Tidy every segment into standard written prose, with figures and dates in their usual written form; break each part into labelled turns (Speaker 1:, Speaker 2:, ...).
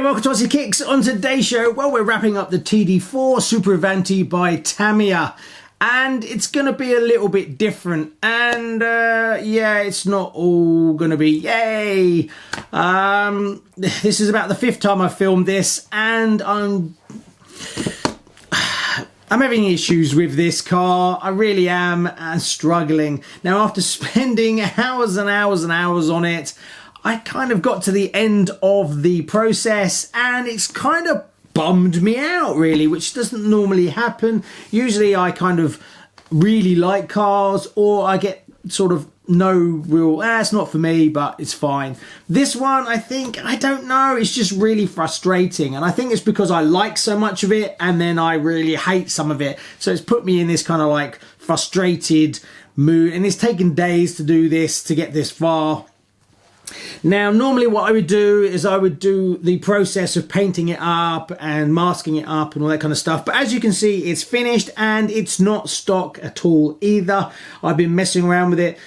Speaker 1: there, welcome to Aussie Kicks. On today's show, well, we're wrapping up the TD4 Super Avante by Tamiya, and it's going to be a little bit different, and yeah, it's not all going to be yay. This is about the 5th time I've filmed this, and I'm having issues with this car. I really am, and struggling. Now, after spending hours and hours and hours on it, I kind of got to the end of the process and it's kind of bummed me out, really, which doesn't normally happen. Usually I kind of really like cars, or I get sort of no real, it's not for me, but it's fine. This one, I don't know, it's just really frustrating. And I think it's because I like so much of it and then I really hate some of it. So it's put me in this kind of like frustrated mood, and it's taken days to do this, to get this far. Now, normally what I would do is I would do the process of painting it up and masking it up and all that kind of stuff. But as you can see, it's finished and it's not stock at all either. I've been messing around with it.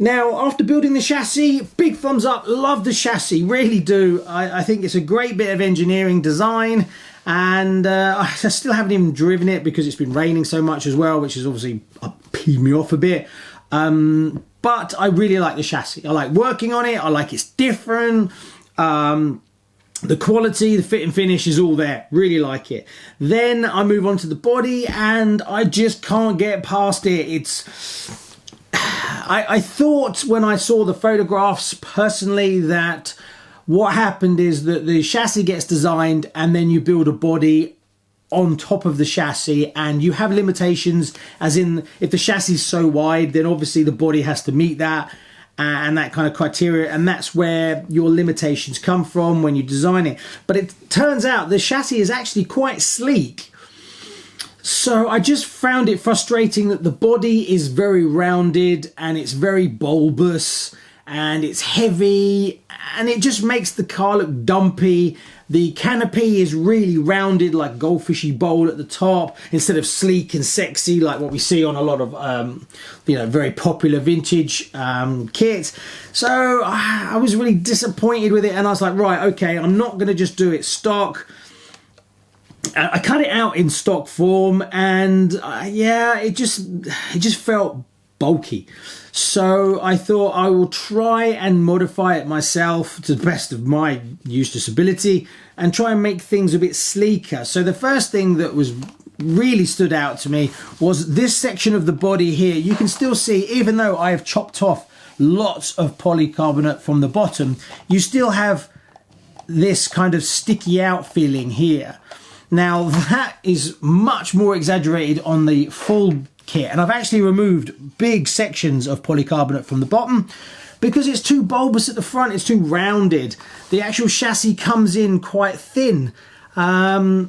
Speaker 1: Now, after building the chassis, big thumbs up, love the chassis, really do. I think it's a great bit of engineering design, and I still haven't even driven it because it's been raining so much as well, which has obviously peed me off a bit. But I really like the chassis. I like working on it. I like it's different. The quality, the fit and finish is all there. Really like it. Then I move on to the body and I just can't get past it. I thought when I saw the photographs personally that what happened is that the chassis gets designed and then you build a body on top of the chassis, and you have limitations, as in if the chassis is so wide, then obviously the body has to meet that and that kind of criteria, and that's where your limitations come from when you design it. But it turns out the chassis is actually quite sleek. So I just found it frustrating that the body is very rounded and it's very bulbous and it's heavy, and it just makes the car look dumpy. The canopy is really rounded, like a goldfishy bowl at the top, instead of sleek and sexy like what we see on a lot of very popular vintage kits. So I was really disappointed with it, and I was like, right, okay, I'm not going to just do it stock. I cut it out in stock form, and yeah, it just felt bulky. So I thought I will try and modify it myself to the best of my useless ability and try and make things a bit sleeker. So the first thing that was really stood out to me was this section of the body here. You can still see, even though I have chopped off lots of polycarbonate from the bottom, you still have this kind of sticky out feeling here. Now that is much more exaggerated on the full kit, and I've actually removed big sections of polycarbonate from the bottom because it's too bulbous at the front, it's too rounded. The actual chassis comes in quite thin. So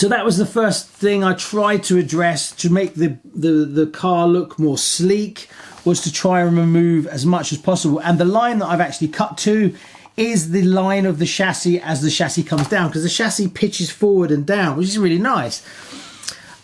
Speaker 1: that was the first thing I tried to address to make the car look more sleek, was to try and remove as much as possible. And the line that I've actually cut to is the line of the chassis as the chassis comes down, because the chassis pitches forward and down, which is really nice.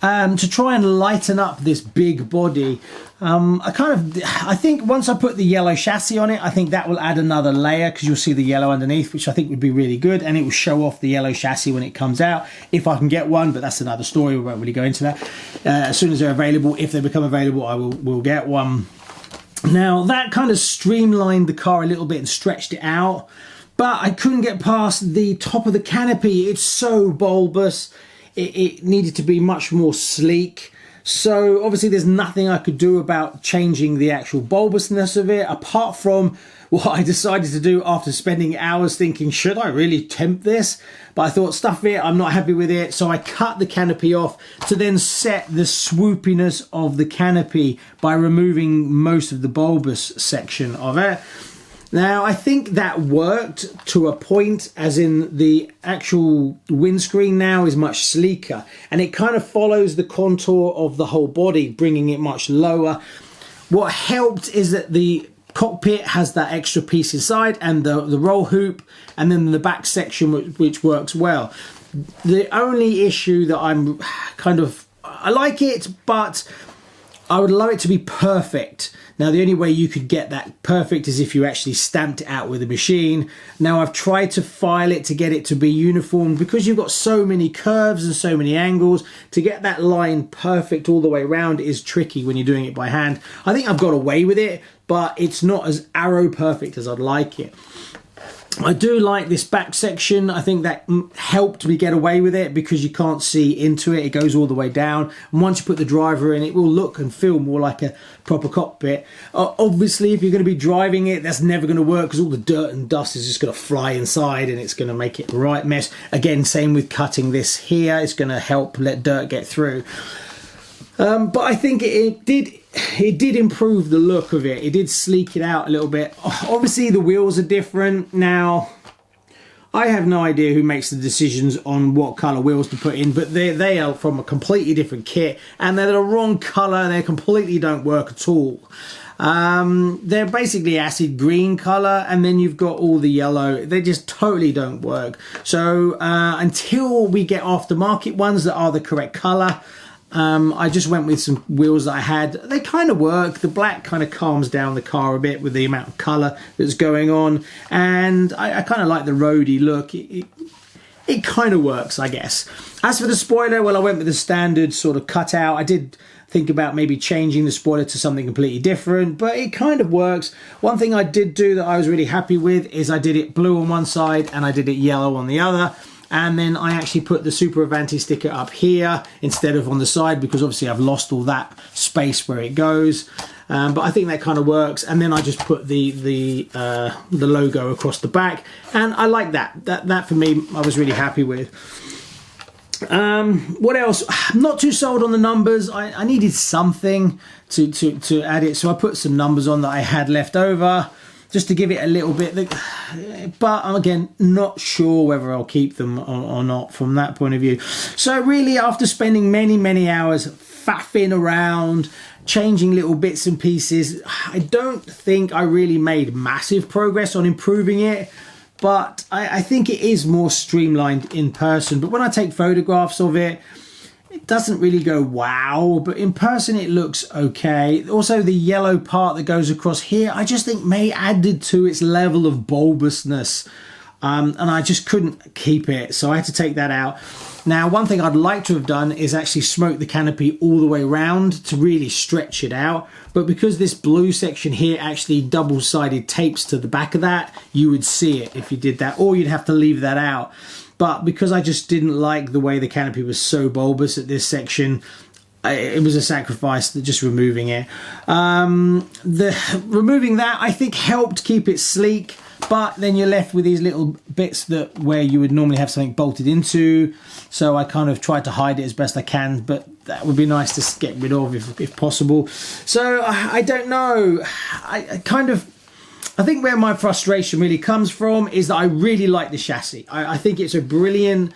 Speaker 1: To try and lighten up this big body, I think once I put the yellow chassis on it, I think that will add another layer, because you'll see the yellow underneath, which I think would be really good, and it will show off the yellow chassis when it comes out, if I can get one, but that's another story. We won't really go into that. As soon as they're available, if they become available, I will get one. Now that kind of streamlined the car a little bit and stretched it out, but I couldn't get past the top of the canopy. It's so bulbous. It needed to be much more sleek. So obviously there's nothing I could do about changing the actual bulbousness of it, apart from what I decided to do after spending hours thinking, should I really tempt this? But I thought, stuff it, I'm not happy with it. So I cut the canopy off to then set the swoopiness of the canopy by removing most of the bulbous section of it. Now, I think that worked to a point, as in the actual windscreen now is much sleeker, and it kind of follows the contour of the whole body, bringing it much lower. What helped is that the cockpit has that extra piece inside, and the roll hoop, and then the back section, which works well. The only issue that I like it, but I would love it to be perfect. Now, the only way you could get that perfect is if you actually stamped it out with a machine. Now, I've tried to file it to get it to be uniform because you've got so many curves and so many angles. To get that line perfect all the way around is tricky when you're doing it by hand. I think I've got away with it, but it's not as arrow perfect as I'd like it. I do like this back section. I think that helped me get away with it because you can't see into it. It goes all the way down. And once you put the driver in, it will look and feel more like a proper cockpit. Obviously, if you're going to be driving it, that's never going to work because all the dirt and dust is just going to fly inside and it's going to make it a right mess. Again, same with cutting this here. It's going to help let dirt get through. But I think it did improve the look of it. It did sleek it out a little bit. Obviously, the wheels are different. Now, I have no idea who makes the decisions on what colour wheels to put in, but they are from a completely different kit, and they're the wrong colour. They completely don't work at all. They're basically acid green colour, and then you've got all the yellow. They just totally don't work. So until we get aftermarket ones that are the correct colour, I just went with some wheels that I had. They kind of work. The black kind of calms down the car a bit with the amount of colour that's going on. And I kind of like the roady look. It kind of works, I guess. As for the spoiler, well, I went with the standard sort of cutout. I did think about maybe changing the spoiler to something completely different, but it kind of works. One thing I did do that I was really happy with is I did it blue on one side and I did it yellow on the other. And then I actually put the Super Avante sticker up here instead of on the side because obviously I've lost all that space where it goes. But I think that kind of works. And then I just put the logo across the back, and I like that. That for me, I was really happy with. What else? I'm not too sold on the numbers. I needed something to add it, so I put some numbers on that I had left over, just to give it a little bit. But I'm, again, not sure whether I'll keep them or not from that point of view. So really, after spending many hours faffing around, changing little bits and pieces, I don't think I really made massive progress on improving it. But I think it is more streamlined in person. But when I take photographs of it, it doesn't really go wow, but in person it looks okay. Also, the yellow part that goes across here, I just think may added to its level of bulbousness, and I just couldn't keep it, so I had to take that out. Now, one thing I'd like to have done is actually smoke the canopy all the way around to really stretch it out, but because this blue section here actually double-sided tapes to the back of that, you would see it if you did that, or you'd have to leave that out. But because I just didn't like the way the canopy was so bulbous at this section, it was a sacrifice, just removing it. Removing that, I think, helped keep it sleek, but then you're left with these little bits where you would normally have something bolted into. So I kind of tried to hide it as best I can, but that would be nice to get rid of if possible. So I don't know. I think where my frustration really comes from is that I really like the chassis. I think it's a brilliant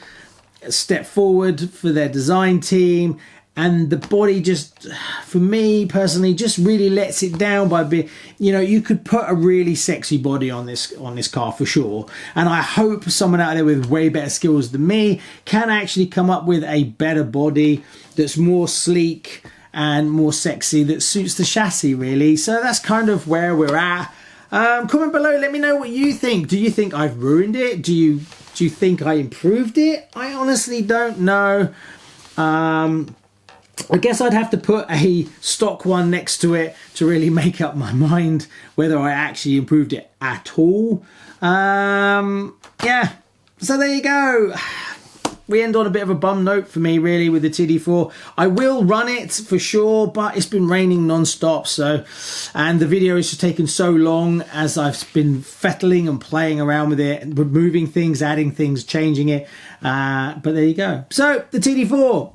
Speaker 1: step forward for their design team, and the body just, for me personally, just really lets it down by being, you could put a really sexy body on this car for sure. And I hope someone out there with way better skills than me can actually come up with a better body that's more sleek and more sexy, that suits the chassis really. So that's kind of where we're at. Comment below, let me know what you think. Do you think I've ruined it? Do you think I improved it? I honestly don't know. I guess I'd have to put a stock one next to it to really make up my mind whether I actually improved it at all. Yeah, so there you go. We end on a bit of a bum note for me, really, with the TD4. I will run it for sure, but it's been raining non-stop, and the video is just taking so long as I've been fettling and playing around with it, removing things, adding things, changing it. But there you go. So, the TD4.